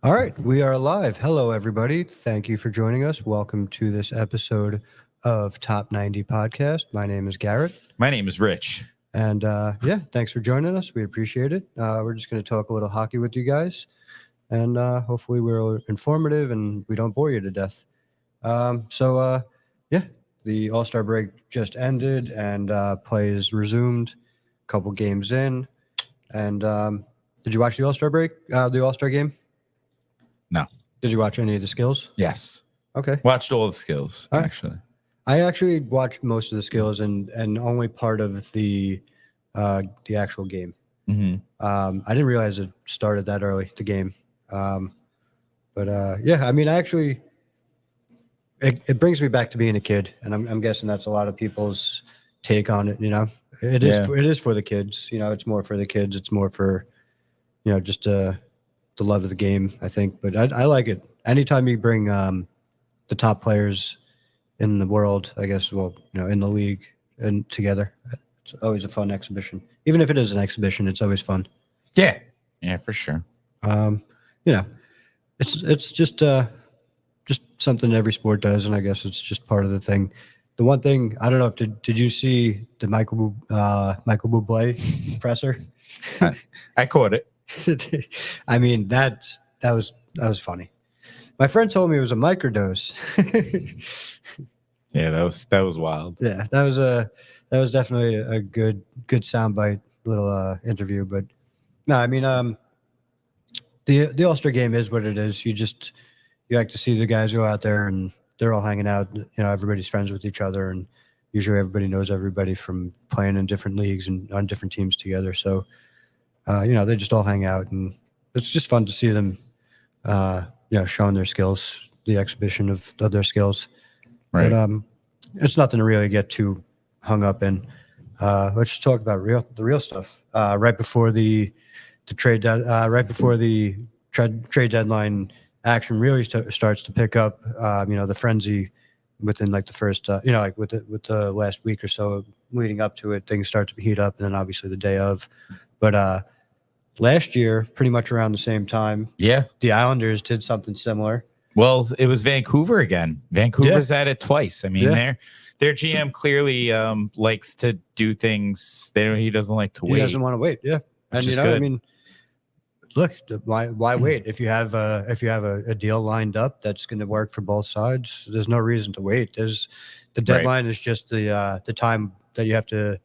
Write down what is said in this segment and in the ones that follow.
All right, we are live. Hello, everybody. Thank you for joining us. Welcome to this episode of Top 90 Podcast. My name is Garrett. My name is Rich. And thanks for joining us. We appreciate it. We're just going to talk a little hockey with you guys. And hopefully we're informative and we don't bore you to death. The All-Star break just ended and play is resumed. A couple games in. And did you watch the All-Star break, the All-Star game? No. Did you watch any of the skills? Yes. Okay. Watched all the skills, actually. I actually watched most of the skills and only part of the actual game. Mm-hmm. I didn't realize it started that early, the game. It brings me back to being a kid, and I'm guessing that's a lot of people's take on it. You know, it is for the kids. You know, it's more for the kids. It's more for, just the love of the game, I think. But I like it. Anytime you bring the top players in the world, I guess, in the league and together, it's always a fun exhibition. Even if it is an exhibition, it's always fun. Yeah, for sure. It's just something every sport does, and I guess it's just part of the thing. The one thing I don't know if did you see the Michael Bublé presser? I caught it. I mean that was funny. My friend told me it was a microdose. Yeah, that was wild. Yeah, that was definitely a good soundbite little interview. But no, I mean the All-Star game is what it is. You like to see the guys go out there and they're all hanging out. Everybody's friends with each other, and usually everybody knows everybody from playing in different leagues and on different teams together. So, they just all hang out, and it's just fun to see them, showing their skills, the exhibition of their skills. Right. But it's nothing to really get too hung up in. Let's just talk about the real stuff. Right before the trade deadline action really starts to pick up. The frenzy within like the first, with the last week or so leading up to it, things start to heat up, and then obviously the day of. But last year, pretty much around the same time, the Islanders did something similar. Well, it was Vancouver again. Vancouver's at it twice. I mean, their GM clearly likes to do things. He doesn't like to wait. He doesn't want to wait. Yeah, and good. I mean, look, why wait? If you have a deal lined up that's going to work for both sides, there's no reason to wait. The deadline is just the time that you have to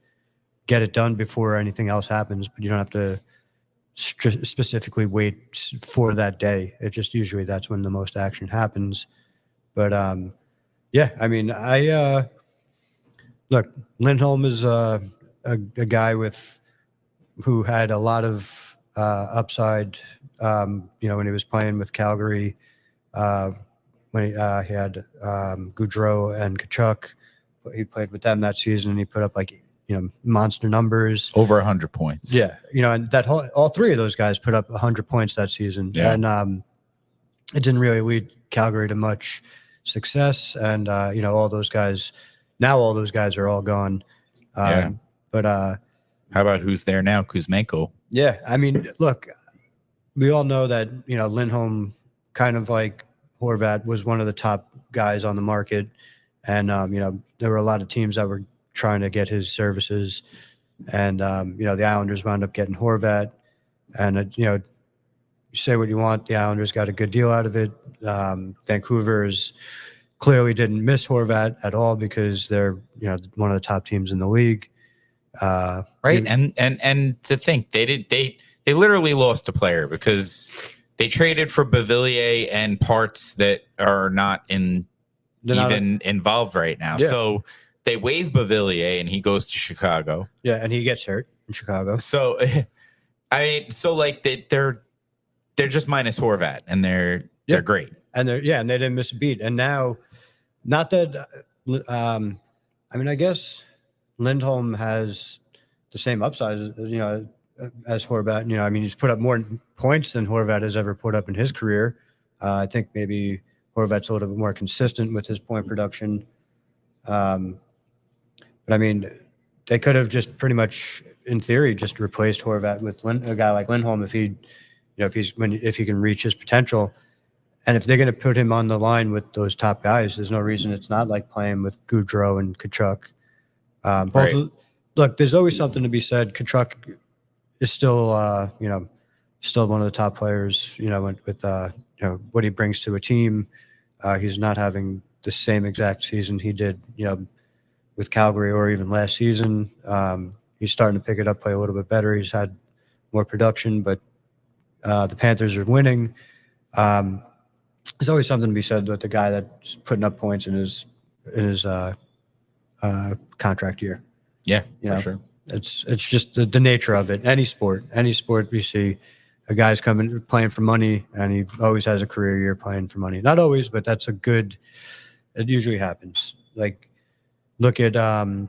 get it done before anything else happens, but you don't have to specifically wait for that day. It just usually that's when the most action happens. But look, Lindholm is a guy who had a lot of upside. When he was playing with Calgary, when he had Gaudreau and Tkachuk, he played with them that season, and he put up monster numbers, over 100 points. Yeah, and all three of those guys put up 100 points that season, and it didn't really lead Calgary to much success. And all those guys are all gone. But how about who's there now? Kuzmenko. Yeah, I mean, look, we all know that Lindholm, kind of like Horvat, was one of the top guys on the market, and there were a lot of teams that were trying to get his services, and the Islanders wound up getting Horvat, and you say what you want, the Islanders got a good deal out of it. Vancouver's clearly didn't miss Horvat at all because they're one of the top teams in the league. Right. And to think they literally lost a player because they traded for Beauvillier and parts that are not involved right now. Yeah. So they waive Beauvillier and he goes to Chicago. Yeah, and he gets hurt in Chicago. So they're just minus Horvat, and they're great. And they didn't miss a beat. And now, not that I guess Lindholm has the same upside as Horvat. He's put up more points than Horvat has ever put up in his career. I think maybe Horvat's a little bit more consistent with his point production. But I mean, they could have just pretty much, in theory, just replaced Horvat with a guy like Lindholm if he, if he can reach his potential. And if they're going to put him on the line with those top guys, there's no reason it's not like playing with Goudreau and Kachuk. Look, there's always something to be said. Kachuk is still, still one of the top players. With what he brings to a team. He's not having the same exact season he did, with Calgary or even last season. He's starting to pick it up, play a little bit better. He's had more production, but the Panthers are winning. There's always something to be said with the guy that's putting up points in his contract year. Yeah, for sure. It's just the nature of it. Any sport we see, a guy's playing for money, and he always has a career year playing for money. Not always, but it usually happens. Like, look at the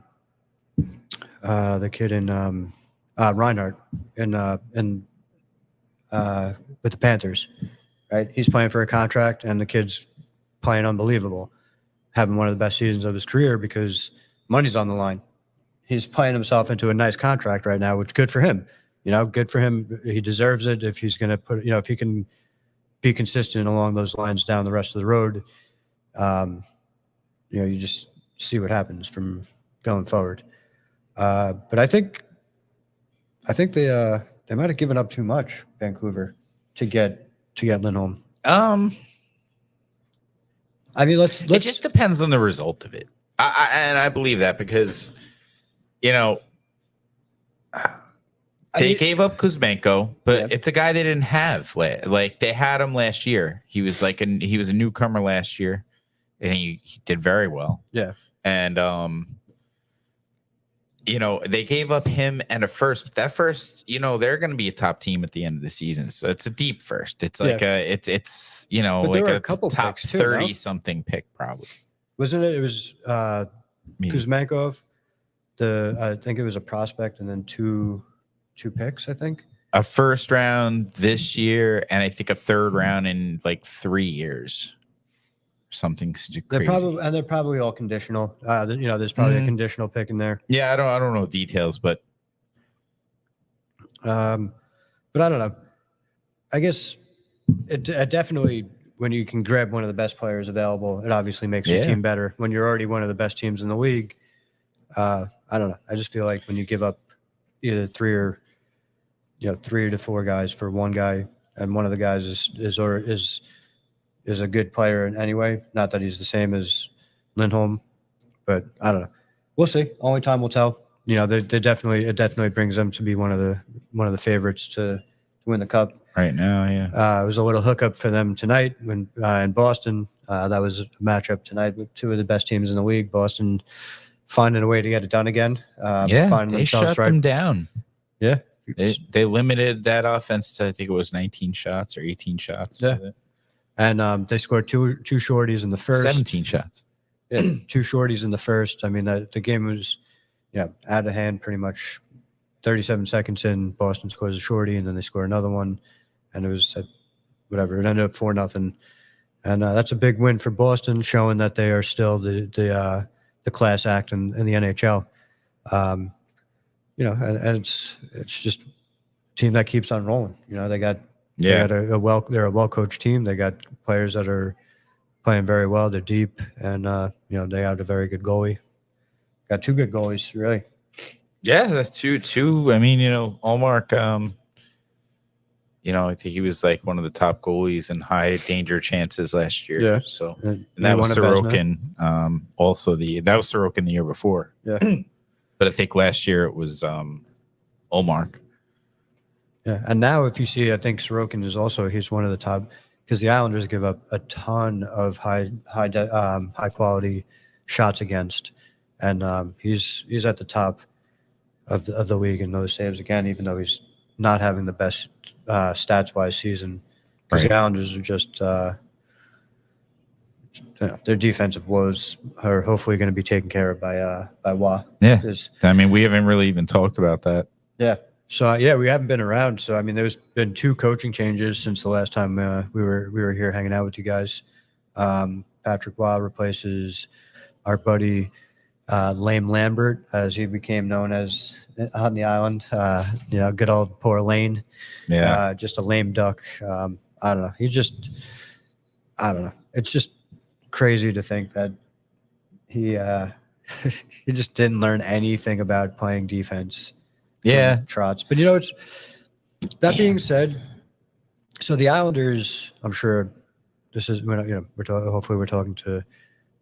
kid in Reinhardt with the Panthers, right? He's playing for a contract, and the kid's playing unbelievable, having one of the best seasons of his career because money's on the line. He's playing himself into a nice contract right now, which is good for him. Good for him. He deserves it if he's going to if he can be consistent along those lines down the rest of the road. You just see what happens from going forward. But I think they might have given up too much, Vancouver, to get Lindholm. I mean, it just depends on the result of it. I believe that because, they gave up Kuzmenko, but it's a guy they didn't have. Like, they had him last year. He was he was a newcomer last year, and he did very well. Yeah. And they gave up him and a first. But that first, they're going to be a top team at the end of the season. So it's a deep first. It's like it's like a couple top 30 something pick probably. Wasn't it? It was Kuzmenkov. I think it was a prospect, and then two picks, I think. A first round this year, and I think a third round in like 3 years. Something crazy. They're probably all conditional. There's probably a conditional pick in there. Yeah, I don't know details, but I don't know. I guess it definitely, when you can grab one of the best players available, it obviously makes your team better. When you're already one of the best teams in the league, I don't know. I just feel like when you give up either 3 to 4 guys for one guy, and one of the guys is a good player in any way. Not that he's the same as Lindholm, but I don't know. We'll see. Only time will tell. It definitely brings them to be one of the favorites to win the cup right now. Yeah, it was a little hookup for them tonight when in Boston. That was a matchup tonight with two of the best teams in the league. Boston finding a way to get it done again. They shut them down. Yeah, they limited that offense to, I think it was 19 shots or 18 shots. Yeah. And they scored two shorties in the first. 17 shots. Yeah, 2 shorties in the first. I mean, the game was, out of hand pretty much. 37 seconds in, Boston scores a shorty, and then they score another one, and it was whatever. It ended up 4-0, and that's a big win for Boston, showing that they are still the class act in the NHL. And it's just a team that keeps on rolling. They got. Yeah, they're a well-coached team. They got players that are playing very well. They're deep, and they have a very good goalie. Got 2 good goalies, really. Yeah, that's two. I mean, Ullmark. I think he was like one of the top goalies in high danger chances last year. Yeah. So, and that was Sorokin. Also that was Sorokin the year before. Yeah. But I think last year it was Ullmark. Yeah, and now if you see, I think Sorokin he's one of the top, because the Islanders give up a ton of high quality shots against, and he's at the top of the league in those saves again, even though he's not having the best stats wise season, because the Islanders are just their defensive woes are hopefully going to be taken care of by Waugh. Yeah, I mean, we haven't really even talked about that. Yeah. So we haven't been around. So I mean, there's been 2 coaching changes since the last time we were here hanging out with you guys. Patrick Waugh replaces our buddy Lame Lambert, as he became known as on the island. Good old poor Lane. Yeah. Just a lame duck. I don't know. I don't know. It's just crazy to think that he he just didn't learn anything about playing defense. Yeah. Trotz. But it's that being said, so the Islanders, I'm sure this is, hopefully we're talking to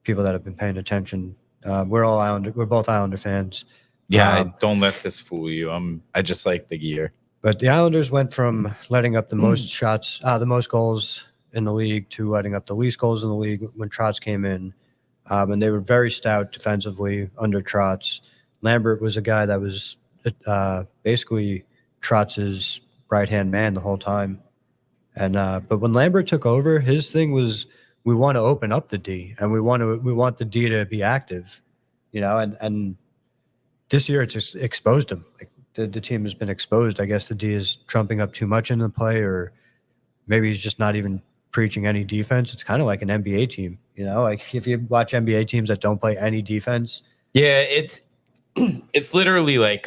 people that have been paying attention. We're both Islander fans. Yeah, don't let this fool you. I just like the gear. But the Islanders went from letting up the most shots, the most goals in the league, to letting up the least goals in the league when Trotz came in. And they were very stout defensively under Trotz. Lambert was a guy that was basically Trotz's right-hand man the whole time. And but when Lambert took over, his thing was, we want to open up the D, and we want the D to be active, and this year it's just exposed him. Like the team has been exposed. I guess the D is trumping up too much in the play, or maybe he's just not even preaching any defense. It's kind of like an NBA team, like if you watch NBA teams that don't play any defense. Yeah, it's literally like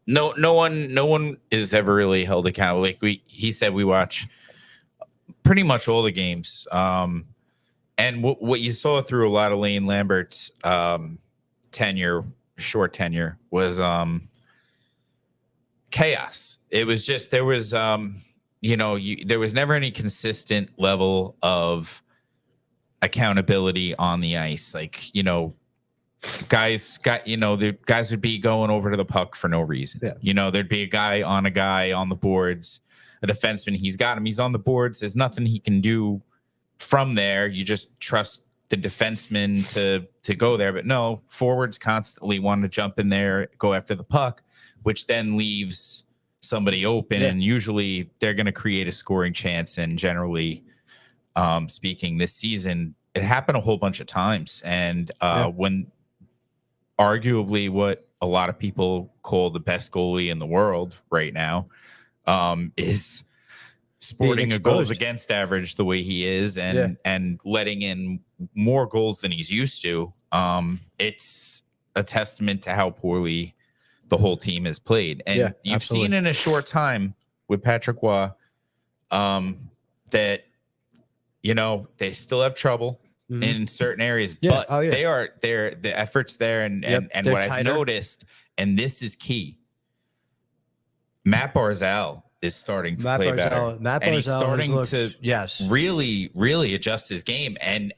no one is ever really held accountable. Like he said, we watch pretty much all the games. And what you saw through a lot of Lane Lambert's short tenure was chaos. It was just, there was there was never any consistent level of accountability on the ice. Like, the guys would be going over to the puck for no reason. Yeah. There'd be a guy on the boards, a defenseman. He's got him. He's on the boards. There's nothing he can do from there. You just trust the defenseman to go there. But no, forwards constantly want to jump in there, go after the puck, which then leaves somebody open. Yeah. And usually they're going to create a scoring chance. And generally speaking, this season, it happened a whole bunch of times. And when arguably what a lot of people call the best goalie in the world right now is sporting a goals against average the way he is, and letting in more goals than he's used to. It's a testament to how poorly the whole team has played. And you've seen in a short time with Patrick Roy that, they still have trouble in certain areas, but the efforts there. And what I've noticed, and this is key, Matt Barzal is starting to play better. Matt and he's Barzal starting to really, really adjust his game. And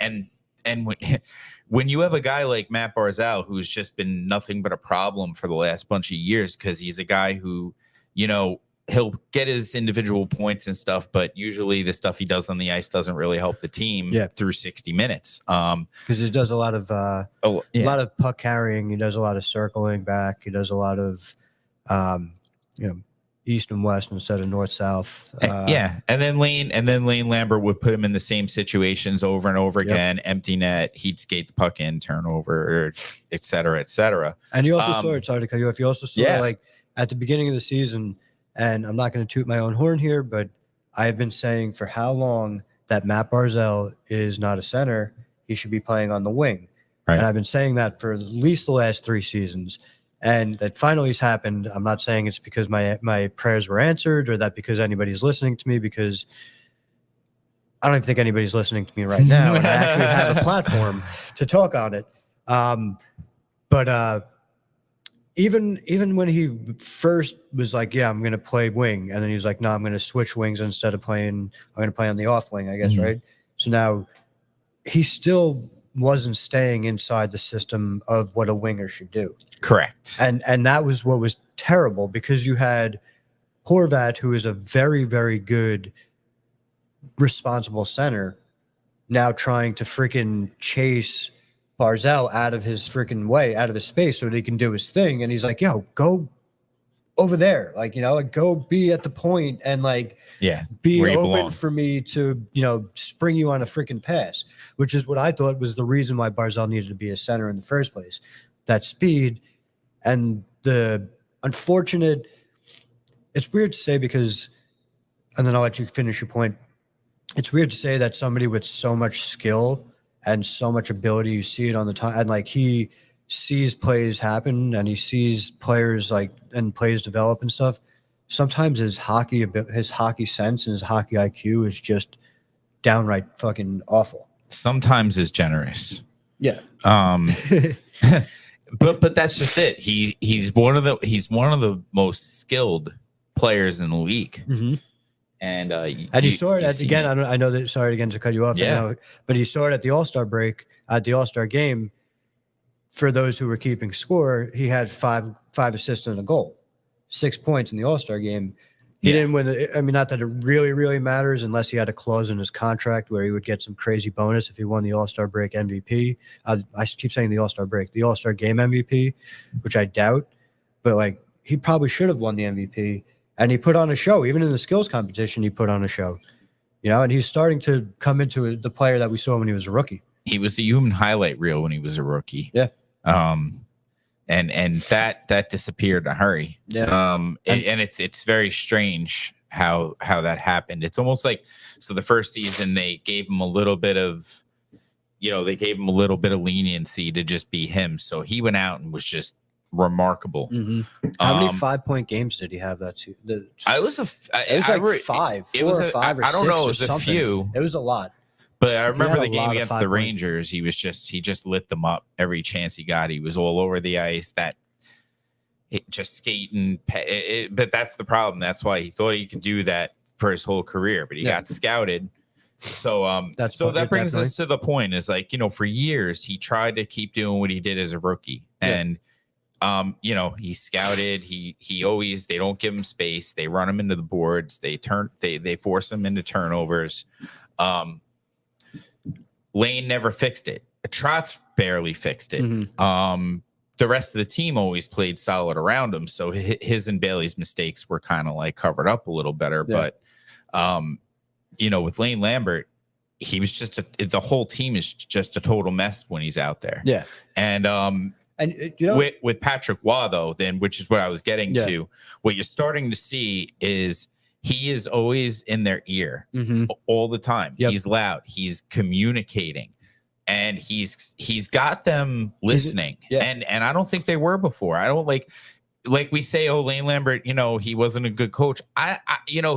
when you have a guy like Matt Barzal, who's just been nothing but a problem for the last bunch of years, because he's a guy who, he'll get his individual points and stuff, but usually the stuff he does on the ice doesn't really help the team through 60 minutes. Because he does a lot of a lot of puck carrying. He does a lot of circling back. He does a lot of east and west instead of north south. And then Lane Lambert would put him in the same situations over and over again. Empty net, he'd skate the puck in, turnover, et cetera, et cetera. And you also saw, sorry to cut you off, you also saw like at the beginning of the season, and I'm not going to toot my own horn here, but I have been saying for how long that Matt Barzal is not a center. He should be playing on the wing. Right. And I've been saying that for at least the last 3 seasons. And that finally has happened. I'm not saying it's because my prayers were answered, or that because anybody's listening to me, because I don't even think anybody's listening to me right now. And I actually have a platform to talk on it. But even when he first was like, I'm going to play wing, and then he was like, no, I'm going to switch wings instead of I'm going to play on the off wing, I guess, right? So now he still wasn't staying inside the system of what a winger should do. Correct. And that was what was terrible, because you had Horvat, who is a very, very good, responsible center, now trying to freaking chase Barzal out of his freaking way, out of his space, so that he can do his thing. And he's like, go over there, go be at the point and be open for me to spring you on a freaking pass, which is what I thought was the reason why Barzal needed to be a center in the first place. That speed. And the unfortunate, it's weird to say, because, and then I'll let you finish your point. It's weird to say that somebody with so much skill and so much ability, you see it on the time, and he sees plays happen and he sees players like and plays develop and stuff, sometimes his hockey sense and his hockey IQ is just downright fucking awful. Sometimes is generous. Yeah. But that's just it. He's one of the most skilled players in the league. Mm-hmm. And you saw it again. I know that. Sorry again to cut you off. Yeah. But you saw it at the All-Star break, at the All-Star game. For those who were keeping score, he had five assists and a goal, 6 points in the All-Star game. He didn't win. I mean, not that it really matters unless he had a clause in his contract where he would get some crazy bonus if he won the All-Star break MVP. I keep saying the All-Star break, the All-Star game MVP, which I doubt. But like, he probably should have won the MVP. And he put on a show. Even in the skills competition, he put on a show. And he's starting to come into the player that we saw when he was a rookie. He was a human highlight reel when he was a rookie. Yeah. And that disappeared in a hurry. Yeah. And it's very strange how that happened. It's almost like, so the first season they gave him a little bit of leniency to just be him. So he went out and was just remarkable. Mm-hmm. How many 5-point games did he have that season? It was like 5. It was 5 or 6. I don't know. It was a few. It was a lot. But I remember the game against the Rangers. He just lit them up every chance he got. He was all over the ice. Just skating. But that's the problem. That's why he thought he could do that for his whole career. But he got scouted. So that brings us to the point. Is like, for years he tried to keep doing what he did as a rookie, and he's scouted. They don't give him space. They run him into the boards. They force him into turnovers. Lane never fixed it. Trotz barely fixed it. Mm-hmm. The rest of the team always played solid around him. So his and Bailey's mistakes were kind of like covered up a little better. Yeah. But, with Lane Lambert, he was the whole team is just a total mess when he's out there. Yeah. And with Patrick Waugh, though, which is what I was getting to, what you're starting to see is he is always in their ear all the time. Yep. He's loud. He's communicating, and he's got them listening. And I don't think they were before. I don't like we say, oh, Lane Lambert, he wasn't a good coach.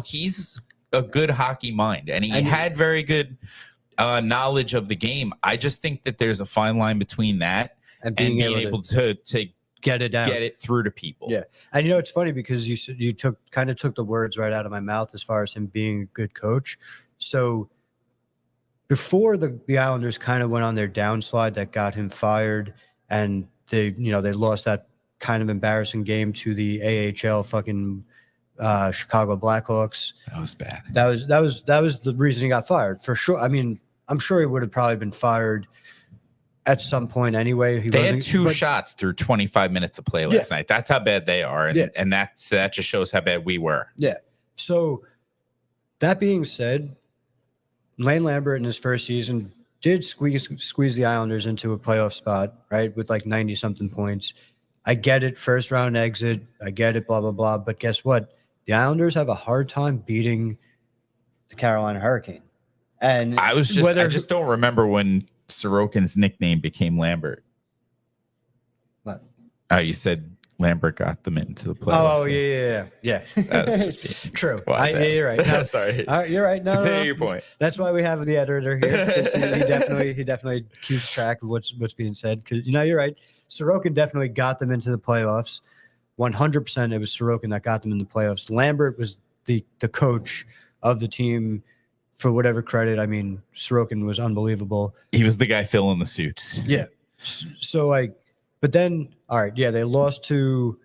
He's a good hockey mind, and he had very good knowledge of the game. I just think that there's a fine line between that and being able to get it out, get it through to people. Yeah. And it's funny because you took the words right out of my mouth as far as him being a good coach. So before the Islanders kind of went on their downslide that got him fired, and they lost that kind of embarrassing game to the AHL fucking Chicago Blackhawks. That was bad. That was the reason he got fired for sure. I mean, I'm sure he would have probably been fired at some point anyway. They had 2 shots through 25 minutes of play last night. That's how bad they are. And that just shows how bad we were. Yeah. So that being said, Lane Lambert in his first season did squeeze the Islanders into a playoff spot, right? With like 90 something points. I get it. First round exit. I get it. Blah, blah, blah. But guess what? The Islanders have a hard time beating the Carolina Hurricane. And I just don't remember when Sorokin's nickname became Lambert. What? You said Lambert got them into the playoffs. Oh yeah. That's just true. You're right. No, sorry. You're right. No, Continue your point. That's why we have the editor here. He definitely keeps track of what's being said. Because you're right. Sorokin definitely got them into the playoffs. 100%. It was Sorokin that got them in the playoffs. Lambert was the coach of the team. For whatever credit, I mean, Sorokin was unbelievable. He was the guy filling the suits. Yeah. So but then, all right, yeah, they lost to.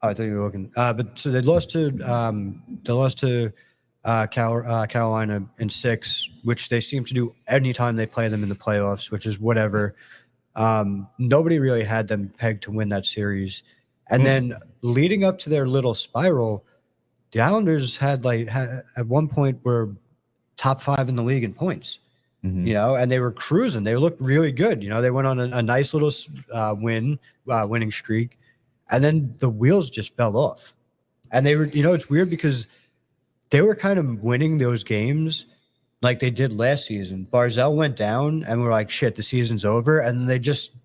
Oh, I thought you were looking. But so they lost to Carolina in 6, which they seem to do anytime they play them in the playoffs, which is whatever. Nobody really had them pegged to win that series, and then leading up to their little spiral. The Islanders had at one point were top 5 in the league in points, and they were cruising. They looked really good. They went on a nice little winning streak, and then the wheels just fell off. And they were, it's weird because they were kind of winning those games like they did last season. Barzal went down, and we're like, shit, the season's over. And then they just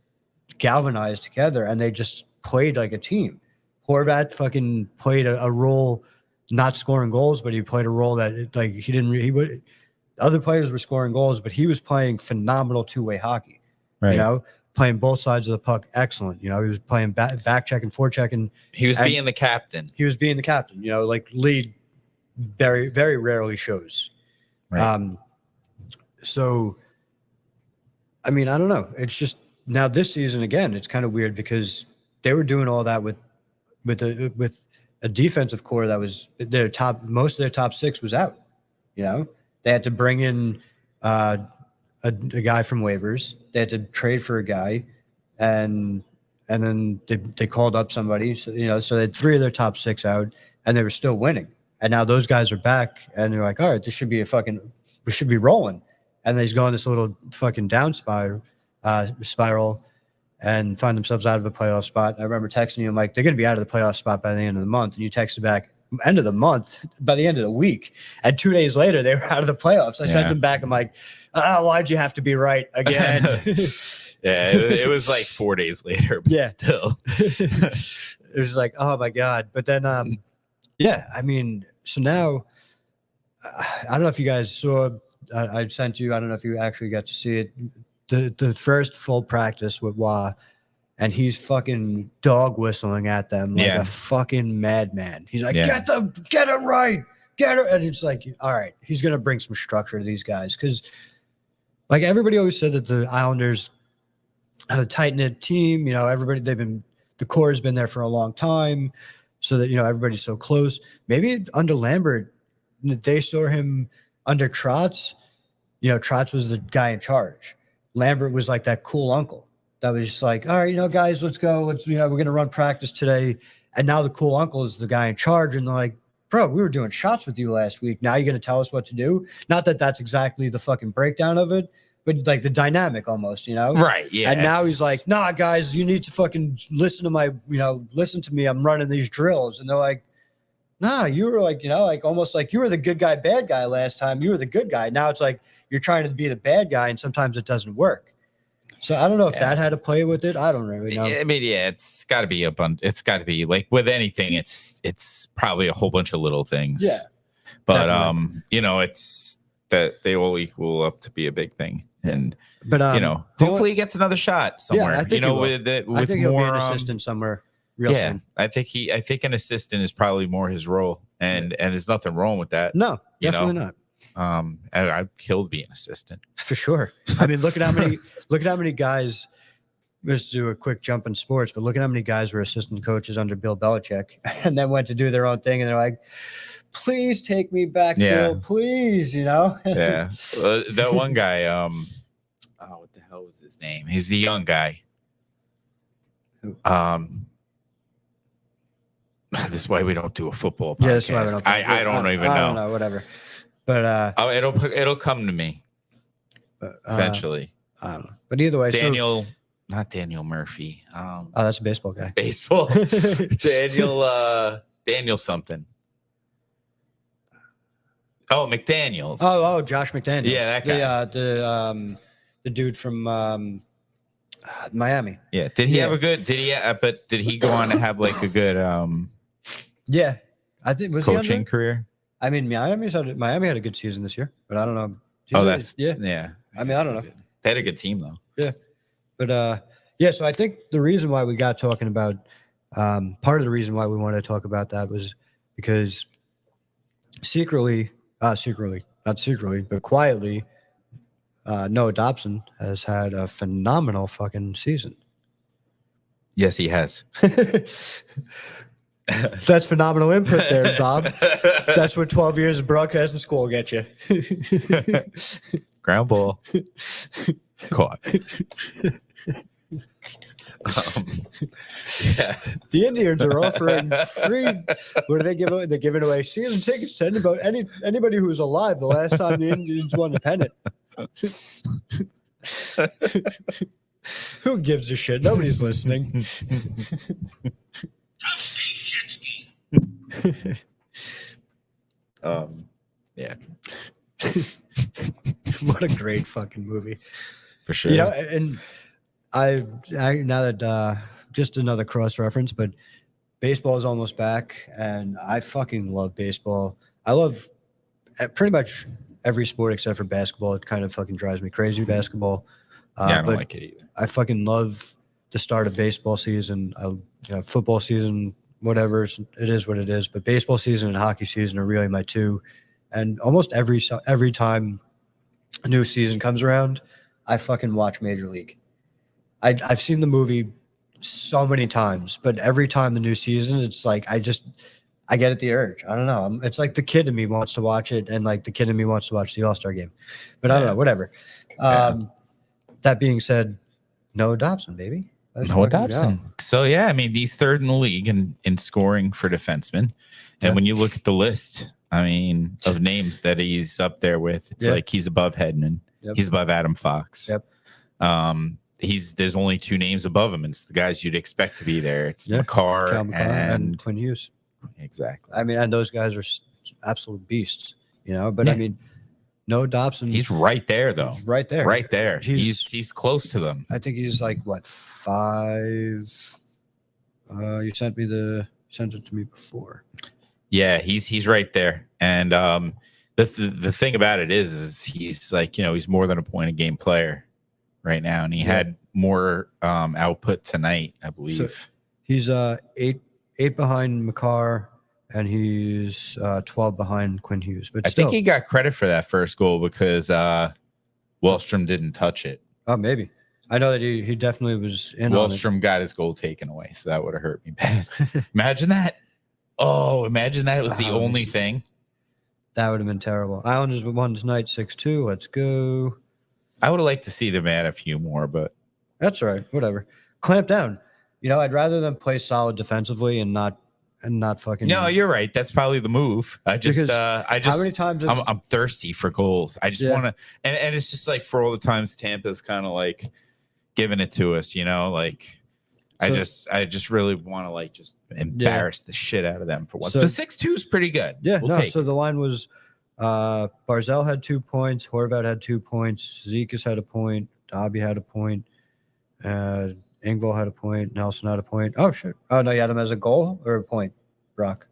galvanized together, and they just played like a team. Horvat fucking played a role, not scoring goals, but he played a role that like he didn't. He would. Other players were scoring goals, but he was playing phenomenal two-way hockey. Right. You know, playing both sides of the puck, excellent. You know, he was playing back checking, forechecking. He was being the captain. He was being the captain. You know, like lead very, very rarely shows. Right. So, I mean, I don't know. It's just now this season again. It's kind of weird because they were doing all that with a defensive core that was their top. Most of their top six was out. You know, they had to bring in a guy from waivers. They had to trade for a guy, and then they called up somebody. So you know, so they had 3 of their top 6 out, and they were still winning. And now those guys are back, and they're like, all right, we should be rolling. And they just go on this little fucking down spiral, and find themselves out of a playoff spot. I remember texting you, I'm like, they're going to be out of the playoff spot by the end of the month. And you texted back, end of the month, by the end of the week. And 2 days later, they were out of the playoffs. I sent them back. I'm like, why'd you have to be right again? Yeah, it was like 4 days later, but still. It was like, oh my God. But then, yeah, I mean, so now, I don't know if you guys saw, I sent you, I don't know if you actually got to see it, the first full practice with Wah, and he's fucking dog whistling at them like a fucking madman. He's like, get it right, get it. And it's like, all right, he's going to bring some structure to these guys. Because like everybody always said that the Islanders are a tight-knit team. You know, the core has been there for a long time, so that, you know, everybody's so close. Maybe under Lambert, they saw him under Trotz. You know, Trotz was the guy in charge. Lambert was like that cool uncle that was just like, all right, you know, guys, let's go. We're going to run practice today. And now the cool uncle is the guy in charge. And they're like, bro, we were doing shots with you last week. Now you're going to tell us what to do? Not that that's exactly the fucking breakdown of it, but like the dynamic almost, you know? Right. Yeah. And now he's like, nah, guys, you need to fucking listen to me. I'm running these drills. And they're like, nah, you were like, you know, like almost like you were the good guy, bad guy last time. You were the good guy. Now it's like you're trying to be the bad guy, and sometimes it doesn't work. So I don't know if that had to play with it. I don't really know. I mean, yeah, it's got to be it's got to be like with anything. It's probably a whole bunch of little things. Yeah, but definitely. You know, it's that they all equal up to be a big thing, and you know, hopefully he gets another shot somewhere. Yeah, I think you know, with I think more, he'll be an assistant somewhere. Real soon. I think an assistant is probably more his role, and there's nothing wrong with that. No, definitely not. I'd kill to be an assistant for sure. I mean, look at how many guys. Let's do a quick jump in sports, but look at how many guys were assistant coaches under Bill Belichick, and then went to do their own thing, and they're like, "Please take me back, Bill, please." You know? Yeah. That one guy. What the hell was his name? He's the young guy. This is why we don't do a football podcast. Yeah, that's why we don't. I don't even know. I don't know. Whatever. But it'll come to me eventually. I don't know. But either way, not Daniel Murphy. That's a baseball guy. Baseball. Daniel something. Oh, McDaniels. Oh, Josh McDaniels. Yeah, that guy. The dude from Miami. Yeah. Did he have a good? But did he go on to have like a good? Yeah, I think was coaching career. I mean, Miami had a good season this year, but I don't know. Yeah. I mean, I don't know. They had a good team though. Yeah, but yeah. So I think the reason why we got talking about part of the reason why we wanted to talk about that was because not secretly, but quietly, Noah Dobson has had a phenomenal fucking season. Yes, he has. That's phenomenal input there, Bob. That's what 12 years of broadcasting school get you. Ground ball. Caught. Yeah. The Indians are offering free. What do they give away? They're giving away season tickets to anybody who was alive the last time the Indians won the pennant. Who gives a shit? Nobody's listening. Yeah. What a great fucking movie. For sure. You know, and I now that just another cross reference, but baseball is almost back, and I fucking love baseball. I love pretty much every sport except for basketball. It kind of fucking drives me crazy, basketball. Yeah, I don't But like it either. I fucking love the start of baseball season. Football season, whatever it is, what it is. But baseball season and hockey season are really my two. And almost every time a new season comes around, I fucking watch Major League. I've seen the movie so many times, but every time the new season, it's like I get at the urge. I don't know. It's like the kid in me wants to watch it, and like the kid in me wants to watch the All-Star game. But I don't know. Whatever. That being said, Noah Dobson, baby. Noah Dobson. So yeah, I mean, he's third in the league in scoring for defensemen. And when you look at the list, I mean, of names that he's up there with, it's like he's above Hedman. Yep. He's above Adam Fox. Yep. There's only two names above him, and it's the guys you'd expect to be there. It's McCarr and Quinn Hughes. Exactly. I mean, and those guys are absolute beasts, But I mean, Noah Dobson. He's right there, though. He's right there. Right there. He's close to them. I think he's like what 5. You sent it to me before. Yeah, he's right there. And the thing about it is he's like, he's more than a point a game player right now, and he had more output tonight, I believe. So he's 8 behind McCarr, and he's 12 behind Quinn Hughes. But I think he got credit for that first goal because Wallstrom didn't touch it. Oh, maybe. I know that he definitely was in. Wallstrom got his goal taken away, so that would have hurt me bad. Imagine that. Oh, imagine that was the only thing. That would have been terrible. Islanders won tonight 6-2. Let's go. I would have liked to see them add a few more, but that's all right. Whatever. Clamp down. I'd rather them play solid defensively and not fucking. No, you're right. That's probably the move. How many times I'm thirsty for goals. I just want to, and it's just like for all the times Tampa's kind of like giving it to us, like. I just really want to just embarrass the shit out of them for once. So, the 6-2 is pretty good. Yeah, so the line was Barzal had 2 points, Horvat had 2 points, Zekas had a point, Dobby had a point, Engvall had a point, Nelson had a point. Oh shit! Oh no, you had him as a goal or a point, Brock?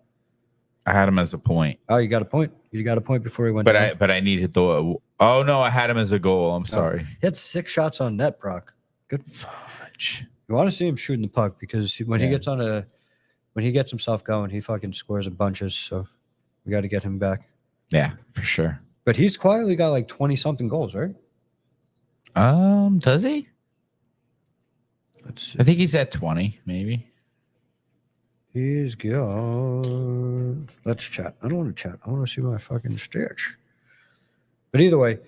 I had him as a point. Oh, you got a point. You got a point before he went. But I needed the. Oh no, I had him as a goal. I'm sorry. He had 6 shots on net, Brock. Good. Fudge. You want to see him shooting the puck because when he gets himself going, he fucking scores a bunches. So we got to get him back. Yeah, for sure. But he's quietly got like 20 something goals, right? Does he? Let's see. I think he's at 20, maybe. He's good. Let's chat. I don't want to chat. I want to see my fucking stitch. But either way,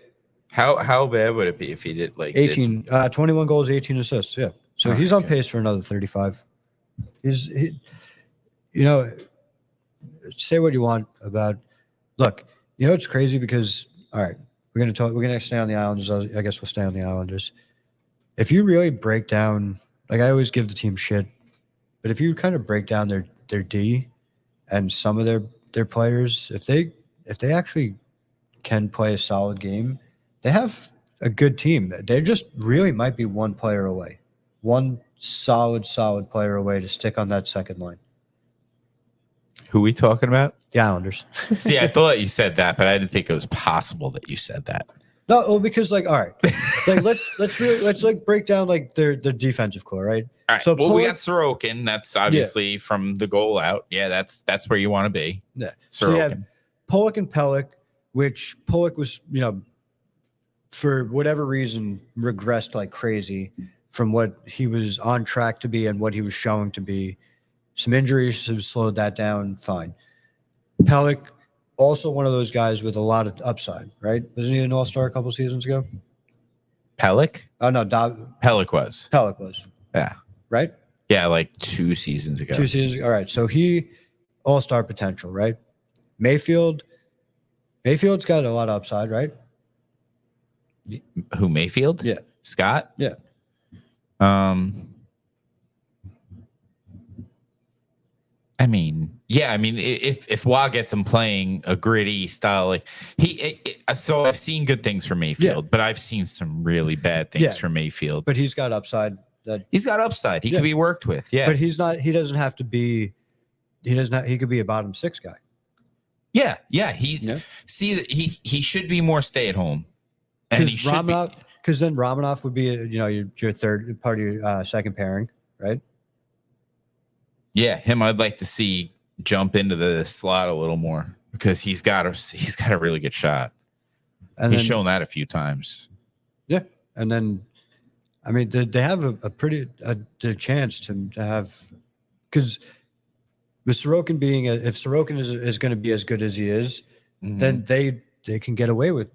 how bad would it be if he did 21 goals, 18 assists? Yeah. So he's on pace for another 35. Say what you want about. Look, it's crazy because all right, we're gonna stay on the Islanders. I guess we'll stay on the Islanders. If you really break down, I always give the team shit, but if you kind of break down their D and some of their players, if they actually can play a solid game, they have a good team. They just really might be one player away. One solid player away to stick on that second line. Who are we talking about? The Islanders. See, I thought you said that, but I didn't think it was possible that you said that. No, well, because all right, let's break down their defensive core, right? All right. So we got Sorokin. That's obviously from the goal out. Yeah, that's where you want to be. Yeah. So you have Pulock and Pelech, which Pulock was, for whatever reason, regressed like crazy from what he was on track to be and what he was showing to be. Some injuries have slowed that down. Fine. Pelech, also one of those guys with a lot of upside, right? Wasn't he an all-star a couple seasons ago? Pelech? Oh, no. Pelech was. Yeah. Right? Yeah, like 2 seasons ago. 2 seasons. All right. So he all-star potential, right? Mayfield's got a lot of upside, right? Who, Mayfield? Yeah. Scott? I mean, yeah. I mean, if Wah gets him playing a gritty style, like so I've seen good things from Mayfield, but I've seen some really bad things from Mayfield. But he's got upside. He's got upside. He could be worked with. Yeah, but he's not. He doesn't have to be. He doesn't. He could be a bottom 6 guy. Yeah. See that he should be more stay at home. Because then Romanov would be your third part of your second pairing, right? Yeah, him I'd like to see jump into the slot a little more because he's got a really good shot. And he's shown that a few times. Yeah, and then I mean they have a pretty chance to have, because with Sorokin being if Sorokin is going to be as good as he is, then they can get away with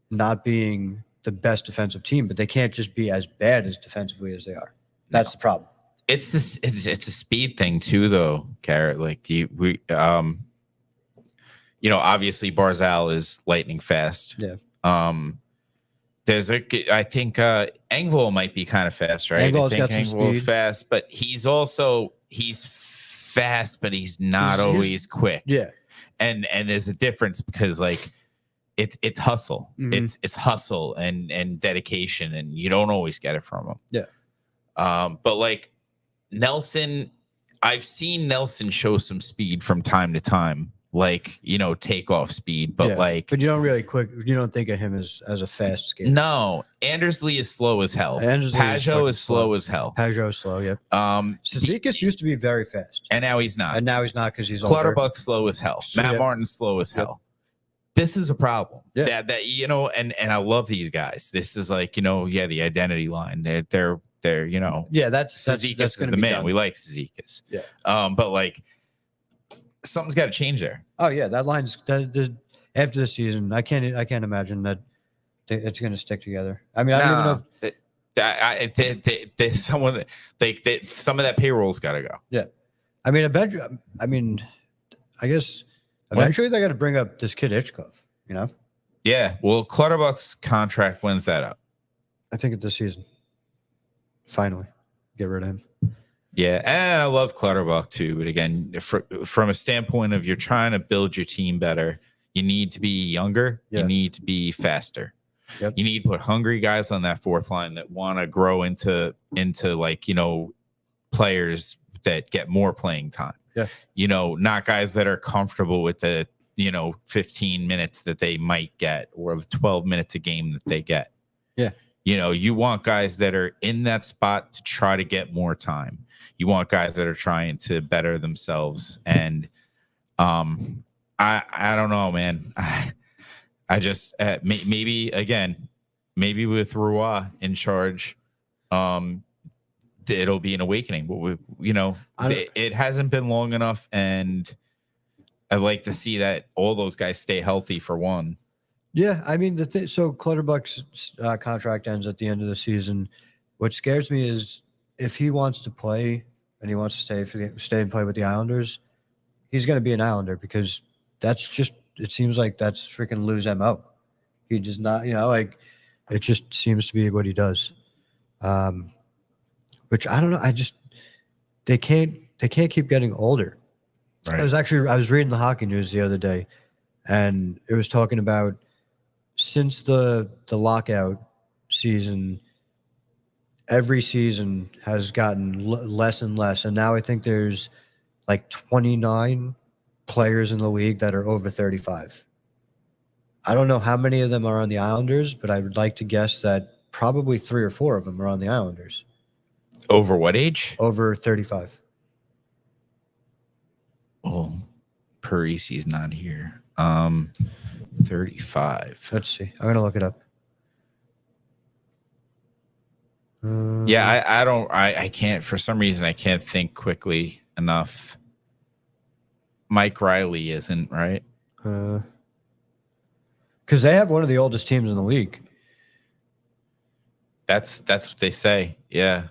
not being the best defensive team, but they can't just be as bad as defensively as they are. That's the problem. It's a speed thing too, though, Garrett. Like obviously Barzal is lightning fast. Yeah. I think Engvall might be kind of fast, right? Engvall's got some speed. Fast, but he's fast, but he's not always quick. Yeah. And there's a difference because like it's hustle. Mm-hmm. It's hustle and dedication, and you don't always get it from him. Yeah. But like Nelson, I've seen Nelson show some speed from time to time, like takeoff speed, but but you don't think of him as a fast skater. No, Andersley is slow as hell. Pageau is slow as hell. Pageau is slow, yep. Cizikas used to be very fast, and now he's not. And now he's not because he's Clutterbuck's slow as hell. Matt Martin's slow as hell. This is a problem. Yeah. That and I love these guys. This is like the identity line. They're that's Cizikas is the man. Done. We like Cizikas. Yeah. But like something's got to change there. Oh yeah, that line's after the season. I can't imagine that it's going to stick together. I mean, I don't even know if someone some of that payroll's got to go. Yeah. I mean, eventually. I guess eventually they got to bring up this kid Ichkov. Yeah. Well, Clutterbuck's contract, when's that up? I think it's this season. Finally, get rid of him. Yeah, and I love Clutterbuck too. But again, from a standpoint of you're trying to build your team better, you need to be younger. Yeah. You need to be faster. Yep. You need to put hungry guys on that fourth line that want to grow into like players that get more playing time. Yeah. Not guys that are comfortable with the 15 minutes that they might get or the 12 minutes a game that they get. Yeah. You want guys that are in that spot to try to get more time. You want guys that are trying to better themselves. And I don't know, man. I just maybe with Roy in charge, it'll be an awakening. But it hasn't been long enough, and I'd like to see that all those guys stay healthy for one. Yeah, I mean so Clutterbuck's contract ends at the end of the season. What scares me is if he wants to play and he wants to stay and play with the Islanders, he's going to be an Islander because that's just it seems like that's freaking Lou's MO. He does not, it just seems to be what he does. Which I don't know. They can't keep getting older. Right. I was reading the hockey news the other day, and it was talking about since the lockout season, every season has gotten less and less. And now I think there's like 29 players in the league that are over 35. I don't know how many of them are on the Islanders, but I would like to guess that probably 3 or 4 of them are on the Islanders. Over what age? Over 35. Oh, Parisi's not here. 35. Let's see. I'm gonna look it up. Yeah, I can't, for some reason I can't think quickly enough. Mike Riley isn't, right? Because they have one of the oldest teams in the league. That's what they say. Yeah.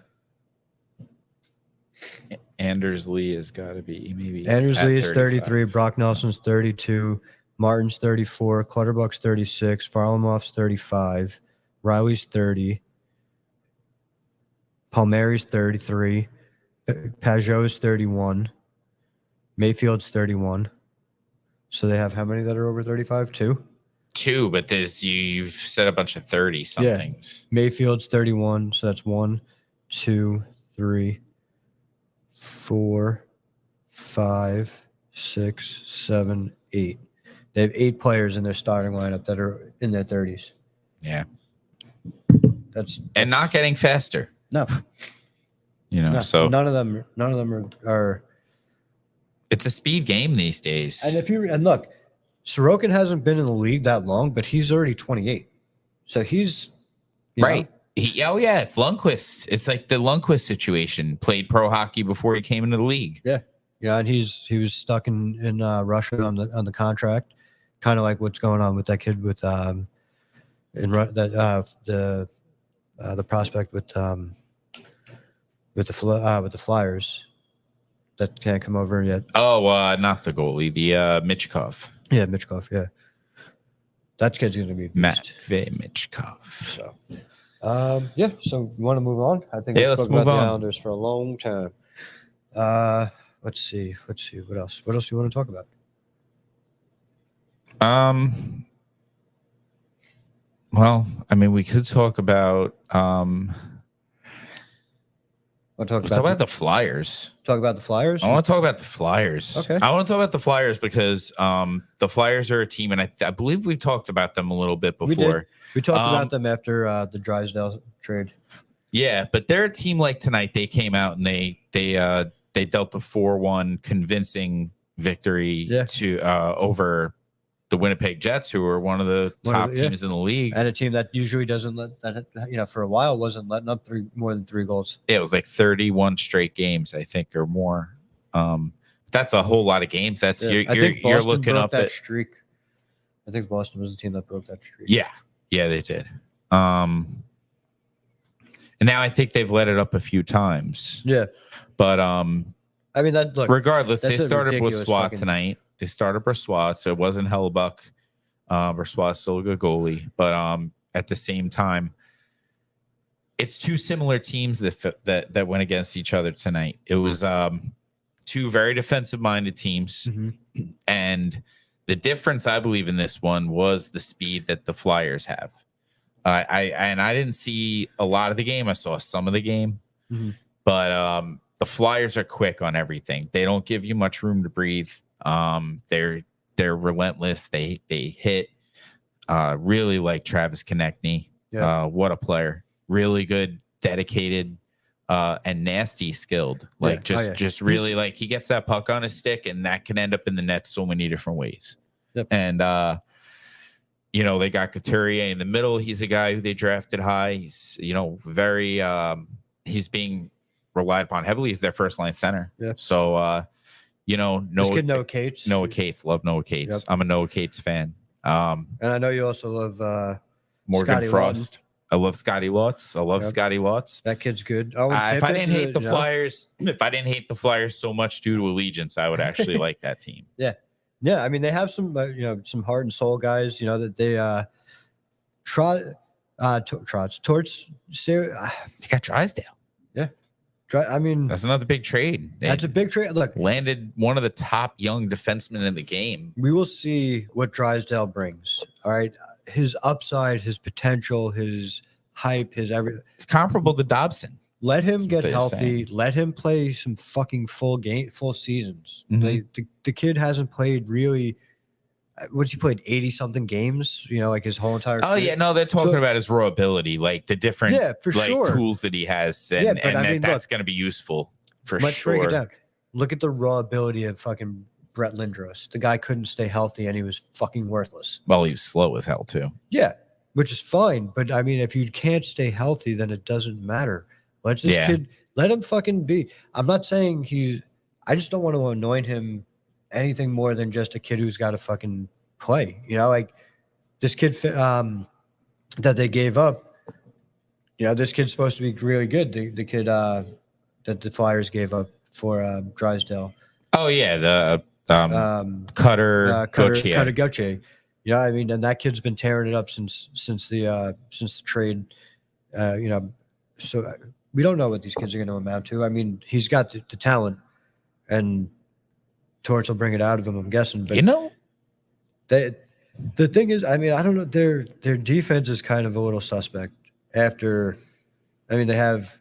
Anders Lee has got to be maybe. Anders Lee is 33. Brock Nelson's 32. Martin's 34. Clutterbuck's 36. Varlamov's 35. Riley's 30. Palmieri's 33. Pageau's 31. Mayfield's 31. So they have how many that are over 35? Two, but you've said a bunch of 30 somethings. Mayfield's 31. So that's 1, 2, 3, 4, 5, 6, 7, 8. They have 8 players in their starting lineup that are in their 30s. Yeah. That's And not getting faster. No. So none of them are it's a speed game these days. and look, Sorokin hasn't been in the league that long, but he's already 28. So he's right. It's Lundqvist. It's like the Lundqvist situation. Played pro hockey before he came into the league. Yeah. Yeah, and he was stuck in Russia on the contract, kind of like what's going on with that kid with the prospect with the Flyers that can't come over yet. Oh, not the goalie, the Michkov. Yeah, Michkov. Yeah, that kid's gonna be a beast. Matvey Michkov. So, yeah. So you want to move on? I think let's spoke move about on. the Islanders for a long time. Let's see. What else? What else do you want to talk about? Well, I mean, we could talk about Let's talk about the Flyers. Talk about the Flyers. I want to talk about the Flyers. Okay. I want to talk about the Flyers because the Flyers are a team, and I believe we've talked about them a little bit before. We talked about them after the Drysdale trade. Yeah, but they're a team like tonight. They came out and they dealt a 4-1 convincing victory to over the Winnipeg Jets, who are one of the top teams in the league, and a team that usually doesn't for a while wasn't letting up more than 3 goals. Yeah, it was like 31 straight games, I think, or more. That's a whole lot of games. That's you're looking up that streak. I think Boston was the team that broke that streak. Yeah, they did. And now I think they've let it up a few times. Yeah, but I mean regardless, they started Brossoit tonight. They started Brossoit, so it wasn't Hellebuck. Brossoit's still a good goalie, but at the same time, it's 2 similar teams that went against each other tonight. It was 2 very defensive-minded teams, and the difference, I believe, in this one was the speed that the Flyers have. I didn't see a lot of the game. I saw some of the game, but the Flyers are quick on everything. They don't give you much room to breathe. They're relentless. They hit. Really like Travis Konechny. What a player! Really good, dedicated, and nasty skilled. Like just really like he gets that puck on his stick, and that can end up in the net so many different ways. Yep. And they got Couturier in the middle. He's a guy who they drafted high. He's very he's being relied upon heavily as their first line center. Yeah. So Noah Cates. Noah Cates. Love Noah Cates. Yep. I'm a Noah Cates fan. And I know you also love Morgan Scotty Frost. Lawton. I love Scotty Lutz. I love Scotty Lutz. That kid's good. If I didn't hate the Flyers, if I didn't hate the Flyers so much due to allegiance, I would actually like that team. Yeah. Yeah. I mean, they have some, some heart and soul guys, that they Torts. They got Drysdale. Yeah. I mean, that's another big trade. That's a big trade. Look, landed one of the top young defensemen in the game. We will see what Drysdale brings. All right. His upside, his potential, his hype, his everything. It's comparable to Dobson. Let him get healthy. Let him play some fucking full seasons. The kid hasn't played really. What's he played 80-something games? Like his whole entire. Oh career. Yeah, no, they're talking about his raw ability, like the different tools that he has, and that's going to be useful for sure. Let's break it down. Look at the raw ability of fucking Brett Lindros. The guy couldn't stay healthy, and he was fucking worthless. Well, he was slow as hell too. Yeah, which is fine, but I mean, if you can't stay healthy, then it doesn't matter. Let this kid. Let him fucking be. I'm not saying I just don't want to anoint him anything more than just a kid who's got to fucking play. Like this kid that they gave up. This kid's supposed to be really good. The kid that the Flyers gave up for Drysdale. Oh yeah, the Cutter Gauthier. I mean, and that kid's been tearing it up since the trade. So we don't know what these kids are going to amount to. I mean, he's got the talent, and Torts will bring it out of them, I'm guessing. But You know, the thing is, I mean, I don't know. Their defense is kind of a little suspect. After, I mean, they have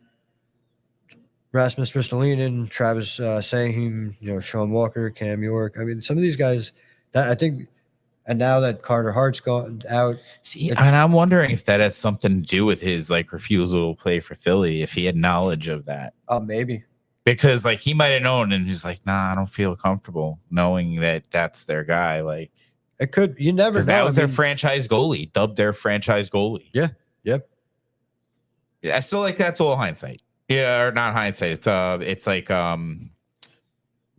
Rasmus Ristolainen, Travis Sanheim, Sean Walker, Cam York. I mean, some of these guys that I think, and now that Carter Hart's gone out. See, and I'm wondering if that has something to do with his like refusal to play for Philly, if he had knowledge of that. Maybe. Because like he might have known and he's like, nah, I don't feel comfortable knowing that that's their guy. Like it could, you never know. That was their franchise goalie, dubbed their franchise goalie. Yeah. Yep. Yeah. So like that's all hindsight. Yeah, or not hindsight. It's like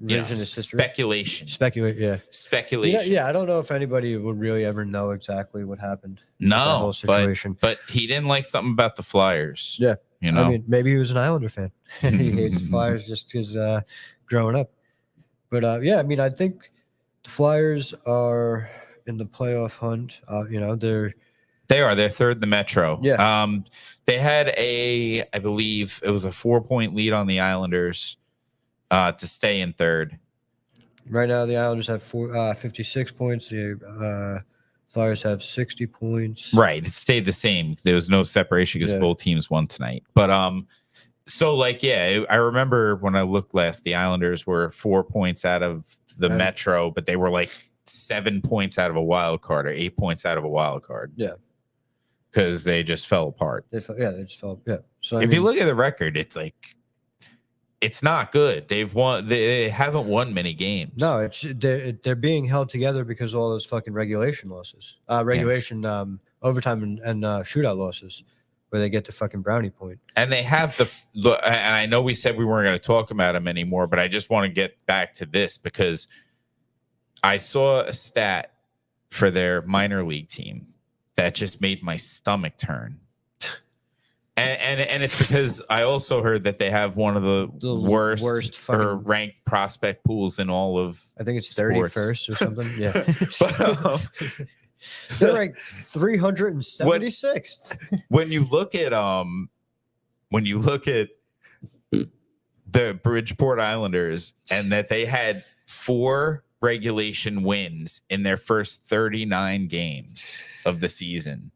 speculation. Speculate, yeah. Speculation. Yeah, I don't know if anybody would really ever know exactly what happened. No, that whole situation. But he didn't like something about the Flyers. Yeah. You know, I mean, maybe he was an Islander fan. He hates the Flyers just because growing up. But yeah, I mean, I think the Flyers are in the playoff hunt. They're third in the Metro. Yeah. They had I believe it was a 4-point lead on the Islanders to stay in third. Right now, the Islanders have 56 points. The Flyers have 60 points. Right. It stayed the same. There was no separation because both teams won tonight. But so like, yeah, I remember when I looked last, the Islanders were 4 points out of the Metro, but they were like 7 points out of a wild card or 8 points out of a wild card. Yeah. Because they just fell apart. They just fell. Yeah. So if you look at the record, it's like it's not good. They've won. They haven't won many games. No, they're being held together because of all those fucking regulation losses, overtime and shootout losses, where they get the fucking brownie point. And they have and I know we said we weren't going to talk about them anymore, but I just want to get back to this because I saw a stat for their minor league team that just made my stomach turn. And it's because I also heard that they have one of the worst or ranked prospect pools in all of I think it's sports. 31st or something. Yeah. But, they're like 376th. When you look at the Bridgeport Islanders and that they had 4 regulation wins in their first 39 games of the season.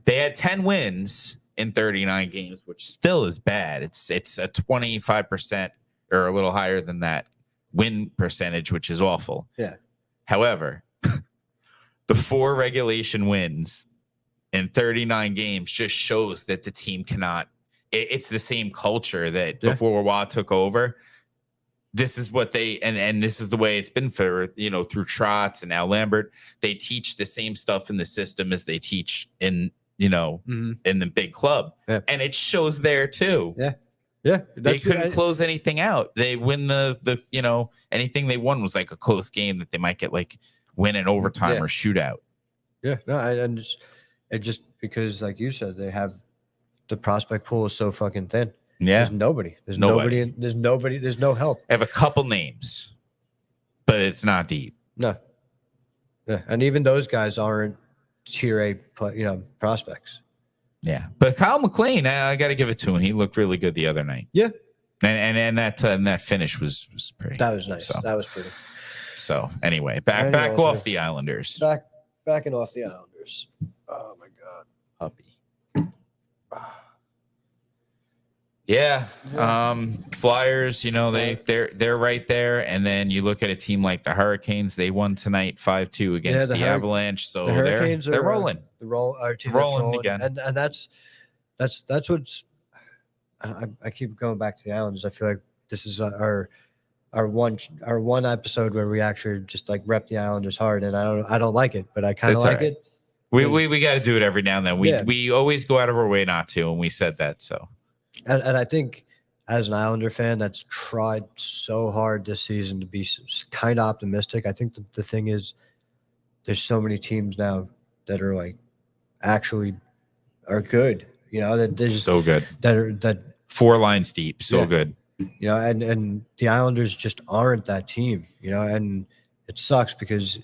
They had 10 wins in 39 games, which still is bad. It's a 25% or a little higher than that win percentage, which is awful. Yeah. However, the 4 regulation wins in 39 games just shows that the team cannot. It's the same culture that before Waugh took over. This is what they and this is the way it's been for through Trotz and now Lambert. They teach the same stuff in the system as they teach in in the big club, and it shows there too. Yeah. They couldn't close anything out. They win the anything they won was like a close game that they might get like win in overtime or shootout. Yeah, no, and it just because like you said, they have the prospect pool is so fucking thin. Yeah, there's nobody. There's nobody. There's no help. I have a couple names, but it's not deep. No. Yeah, and even those guys aren't tier A, prospects. Yeah, but Kyle McLean, I got to give it to him. He looked really good the other night. Yeah, and that finish was pretty. That was nice. That was pretty. So anyway, back off the Islanders. Backing off the Islanders. Oh my God, puppy. Yeah. Flyers, they're right there. And then you look at a team like the Hurricanes, they won tonight 5-2 against the Avalanche. So they're rolling. Our team rolling again. And that's what's I keep going back to the Islanders. I feel like this is our one episode where we actually just like rep the Islanders hard, and I don't like it, but I kind of like it. We got to do it every now and then. We always go out of our way not to, and we said that. So, and I think as an Islander fan that's tried so hard this season to be kind of optimistic, I think the thing is there's so many teams now that are like actually are good. That there's so good that 4 lines deep, so good. And the Islanders just aren't that team. And it sucks because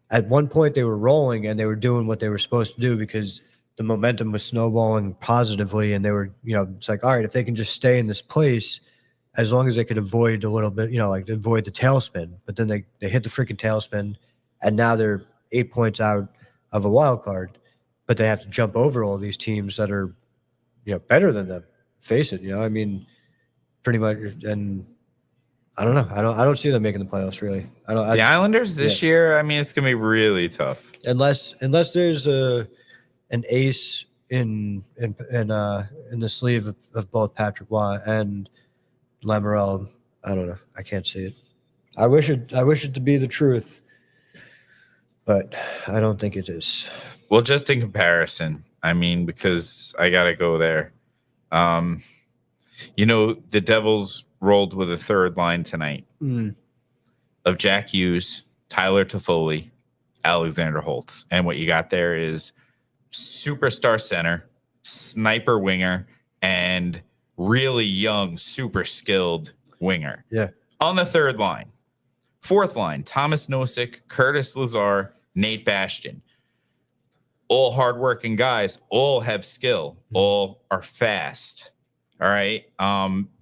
at one point they were rolling and they were doing what they were supposed to do because the momentum was snowballing positively, and they were, it's like, all right, if they can just stay in this place as long as they could avoid a little bit, like avoid the tailspin. But then they hit the freaking tailspin, and now they're 8 points out of a wild card, but they have to jump over all these teams that are, better than them. Face it, I mean, pretty much. And I don't know. I don't see them making the playoffs really. The Islanders this year, I mean, it's gonna be really tough unless there's an ace in the sleeve of both Patrick Waugh and Lamoriello. I don't know. I can't see it. I wish it to be the truth, but I don't think it is. Well, just in comparison, I mean, because I gotta go there. The Devils rolled with a third line tonight of Jack Hughes, Tyler Toffoli, Alexander Holtz, and what you got there is superstar center, sniper winger, and really young, super skilled winger. Yeah. On the third line. Fourth line, Thomas Nosek, Curtis Lazar, Nate Bastian. All hardworking guys, all have skill, all are fast. All right.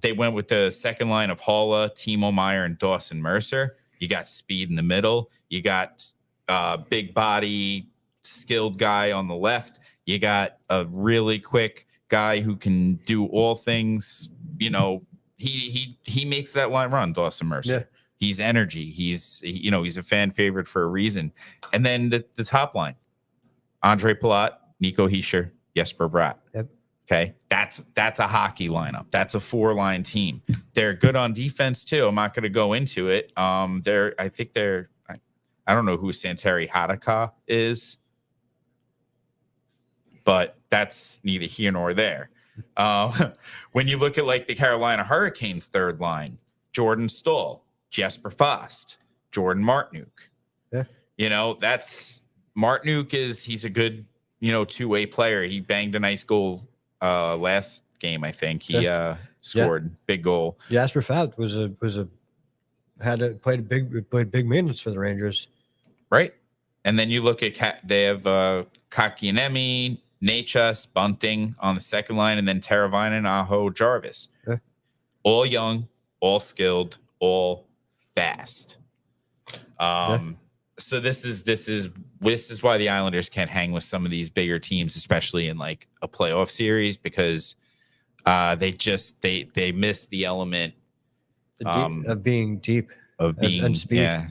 They went with the second line of Haula, Timo Meyer, and Dawson Mercer. You got speed in the middle. You got big body, skilled guy on the left. You got a really quick guy who can do all things. He makes that line run, Dawson Mercer. Yeah. He's energy. He's a fan favorite for a reason. And then the top line, Andre Palat, Nico Hischier, Jesper Bratt. Yep. Okay, that's a hockey lineup. That's a 4-line team. They're good on defense too. I'm not going to go into it. I don't know who Santeri Hadaka is, but that's neither here nor there. When you look at like the Carolina Hurricanes third line, Jordan Staal, Jesper Fast, Jordan Martinook. Yeah. That's Martinook he's a good, two-way player. He banged a nice goal last game, I think. He scored big goal. Jesper Fast played big minutes for the Rangers. Right. And then you look at they have Kotkaniemi, Necas, Bunting on the second line, and then Teravainen, Aho, Jarvis. Yeah. All young, all skilled, all fast. So this is why the Islanders can't hang with some of these bigger teams, especially in like a playoff series, because they miss the element of being deep, of being and speed. Yeah.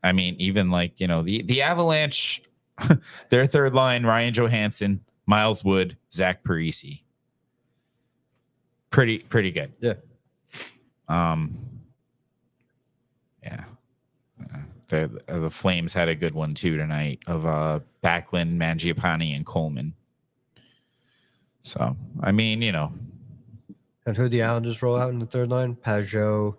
I mean, even like the Avalanche, their third line: Ryan Johansson, Miles Wood, Zach Parise. Pretty good. Yeah. Yeah. The Flames had a good one too tonight of Backlund, Mangiapane, and Coleman. So I mean, And who the Islanders roll out in the third line? Pajot.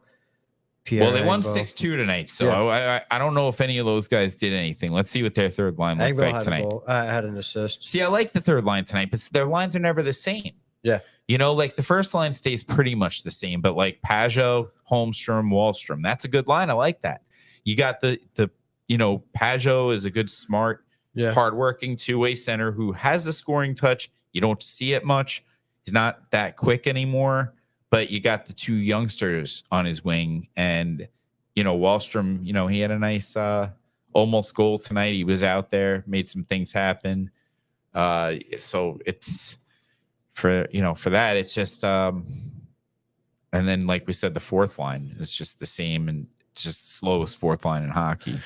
Pierre well, they won Engvall. 6-2 tonight, so I don't know if any of those guys did anything. Let's see what their third line looked like tonight. Had an assist. See, I like the third line tonight, but their lines are never the same. Yeah. Like the first line stays pretty much the same, but like Pajot, Holmstrom, Wallstrom, that's a good line. I like that. You got the Pajot is a good, smart, hardworking two-way center who has a scoring touch. You don't see it much. He's not that quick anymore, but you got the two youngsters on his wing, and Wallstrom. He had a nice almost goal tonight. He was out there, made some things happen. So it's for that. It's just and then like we said, the fourth line is just the same, and it's just the slowest fourth line in hockey.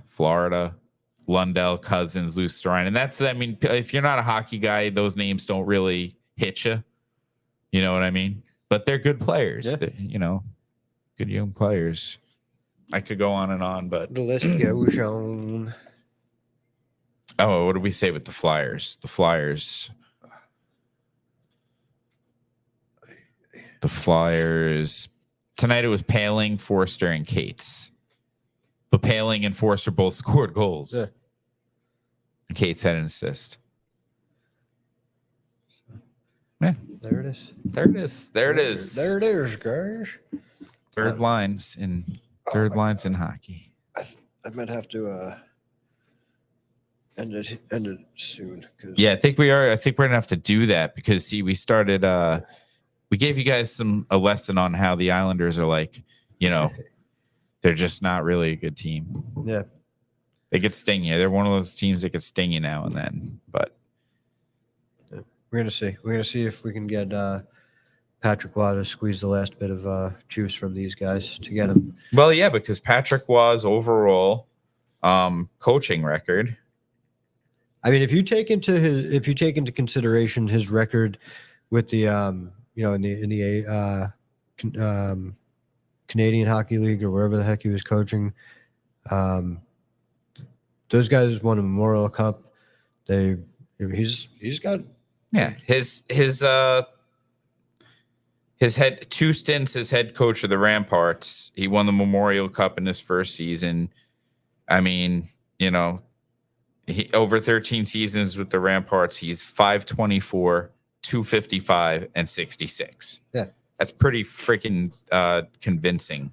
Florida, Lundell, Cousins, Lusterine. And that's, I mean, if you're not a hockey guy, those names don't really hit you. You know what I mean? But they're good players. Yeah. Good young players. I could go on and on, but the list goes on. Oh, what did we say with the Flyers? The Flyers tonight, it was Paling, Forster, and Cates. But Paling and Forster both scored goals. Yeah. And Cates had an assist. Yeah. There it is. There it is. There it is. There it is, guys. Third lines in hockey. I might have to ended soon. Yeah, I think we are. I think we're gonna have to do that because see, we started. We gave you guys a lesson on how the Islanders are like. They're just not really a good team. Yeah, they get sting you. They're one of those teams that get sting you now and then. But we're gonna see. We're gonna see if we can get Patrick Waugh to squeeze the last bit of juice from these guys to get him. Well, yeah, because Patrick Waugh's overall coaching record. I mean, if you take into consideration his record with the in the Canadian Hockey League or wherever the heck he was coaching, those guys won a Memorial Cup. He's got his head 2 stints as head coach of the Ramparts. He won the Memorial Cup in his first season. I mean, he over 13 seasons with the Ramparts, he's 524, 255, and 66. Yeah. That's pretty freaking convincing.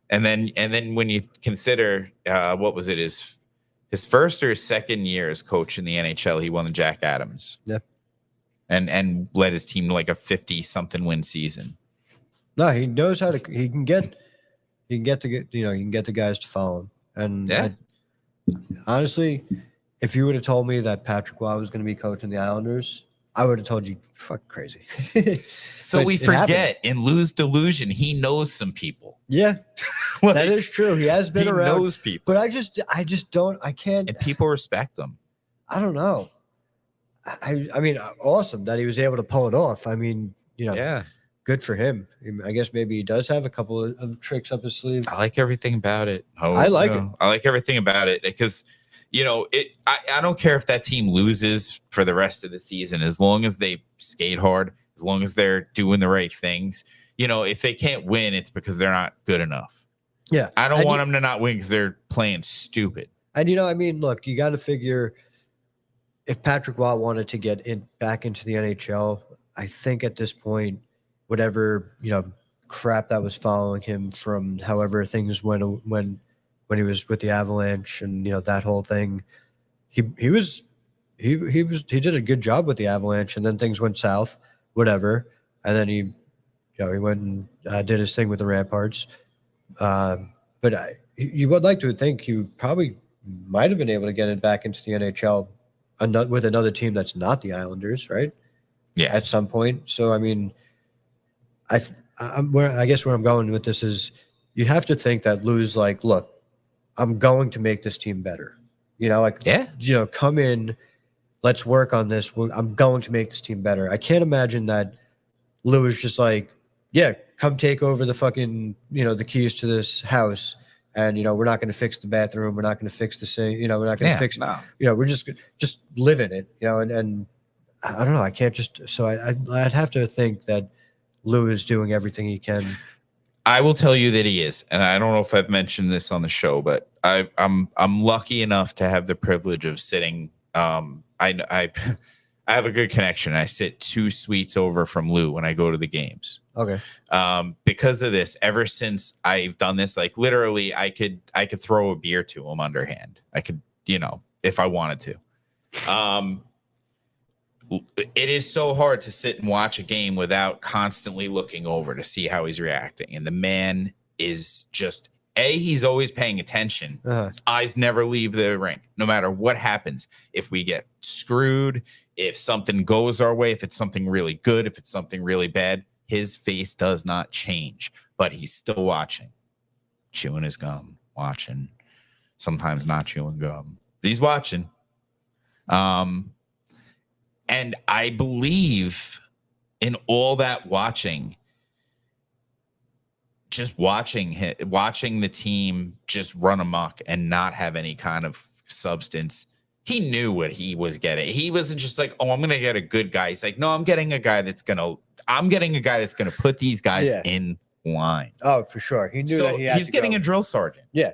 And then when you consider what was it, his first or his second year as coach in the NHL, he won the Jack Adams. Yeah. And led his team to like a 50-something win season. No, he knows how to. He can get the guys to follow him. And honestly, if you would have told me that Patrick Waugh was going to be coaching the Islanders, I would have told you, fuck crazy. So we forget in Lou's delusion, he knows some people. Yeah, that is true. He has been around. He knows people, but I just don't. I can't. And people respect him. I don't know. I mean, awesome that he was able to pull it off. I mean, good for him. I guess maybe he does have a couple of tricks up his sleeve. I like everything about it. I like it. I like everything about it because, I don't care if that team loses for the rest of the season, as long as they skate hard, as long as they're doing the right things. If they can't win, it's because they're not good enough. Yeah. I don't want them to not win because they're playing stupid. And, I mean, look, you got to figure if Patrick Waugh wanted to get back into the NHL, I think at this point, whatever, crap that was following him from however things went when he was with the Avalanche and, that whole thing, he did a good job with the Avalanche, and then things went south, whatever. And then he went and did his thing with the Ramparts. But you would like to think he probably might have been able to get it back into the NHL with another team that's not the Islanders, right? Yeah. At some point. So, I mean, I guess where I'm going with this is you have to think that Lou's like, look, I'm going to make this team better. Come in, let's work on this. I'm going to make this team better. I can't imagine that Lou is just like, yeah, come take over the fucking, the keys to this house. And, we're not going to fix the bathroom. We're not going to fix the sink. We're not going to fix, we're just live in it, and I don't know. I can't so I'd have to think that Lou is doing everything he can. I will tell you that he is. And I don't know if I've mentioned this on the show, but I'm lucky enough to have the privilege of sitting. I have a good connection. I sit 2 suites over from Lou when I go to the games. Okay. Because of this, ever since I've done this, like literally I could throw a beer to him underhand. I could, if I wanted to. It is so hard to sit and watch a game without constantly looking over to see how he's reacting. And the man is just, he's always paying attention. Eyes never leave the rink, no matter what happens. If we get screwed, if something goes our way, if it's something really good, if it's something really bad, his face does not change, but he's still watching, chewing his gum, watching, sometimes not chewing gum. He's watching. And I believe in all that watching, just watching the team just run amok and not have any kind of substance. He knew what he was getting. He wasn't just like, oh, I'm going to get a good guy. He's like, no, I'm getting a guy that's going to put these guys in line. Oh, for sure. He knew that he's getting a drill sergeant. Yeah,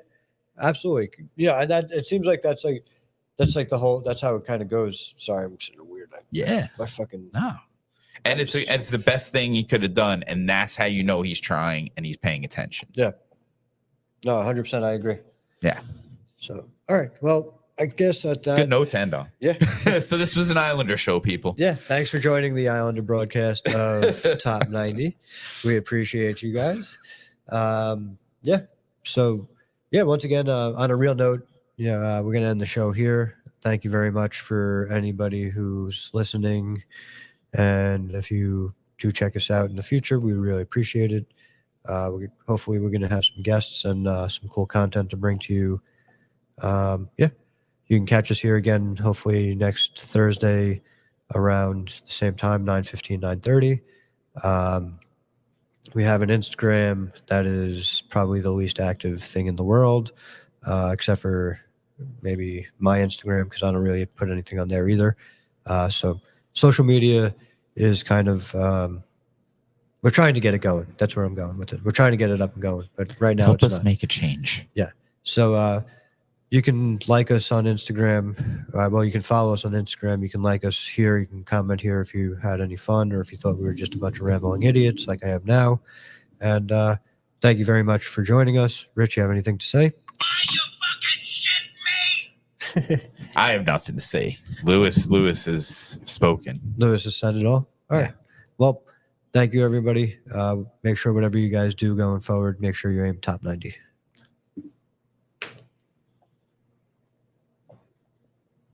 absolutely. Yeah. And that, it seems like that's how it kind of goes. Sorry, I'm sitting weird. My fucking no. And it's the best thing he could have done. And that's how you know he's trying and he's paying attention. Yeah. No, 100%. I agree. Yeah. So, all right. Well, I guess at that. Good note to end on. Yeah. So this was an Islander show, people. Yeah. Thanks for joining the Islander broadcast of Top 90. We appreciate you guys. Yeah. So, yeah, once again, on a real note, we're going to end the show here. Thank you very much for anybody who's listening. And if you do check us out in the future, we really appreciate it. Hopefully, we're going to have some guests and some cool content to bring to you. You can catch us here again, hopefully next Thursday around the same time, 9:15, 9:30. We have an Instagram that is probably the least active thing in the world, except for maybe my Instagram, because I don't really put anything on there either. So social media is kind of, we're trying to get it going. That's where I'm going with it. We're trying to get it up and going, but right now Help it's us not. make a change. Yeah. So you can like us on Instagram. You can follow us on Instagram. You can like us here. You can comment here if you had any fun or if you thought we were just a bunch of rambling idiots like I am now. And thank you very much for joining us. Rich, you have anything to say? Why you fucking shit me? I have nothing to say. Lewis has spoken. Lewis has said it all. All right. Well, thank you, everybody. Make sure whatever you guys do going forward, make sure you aim top 90.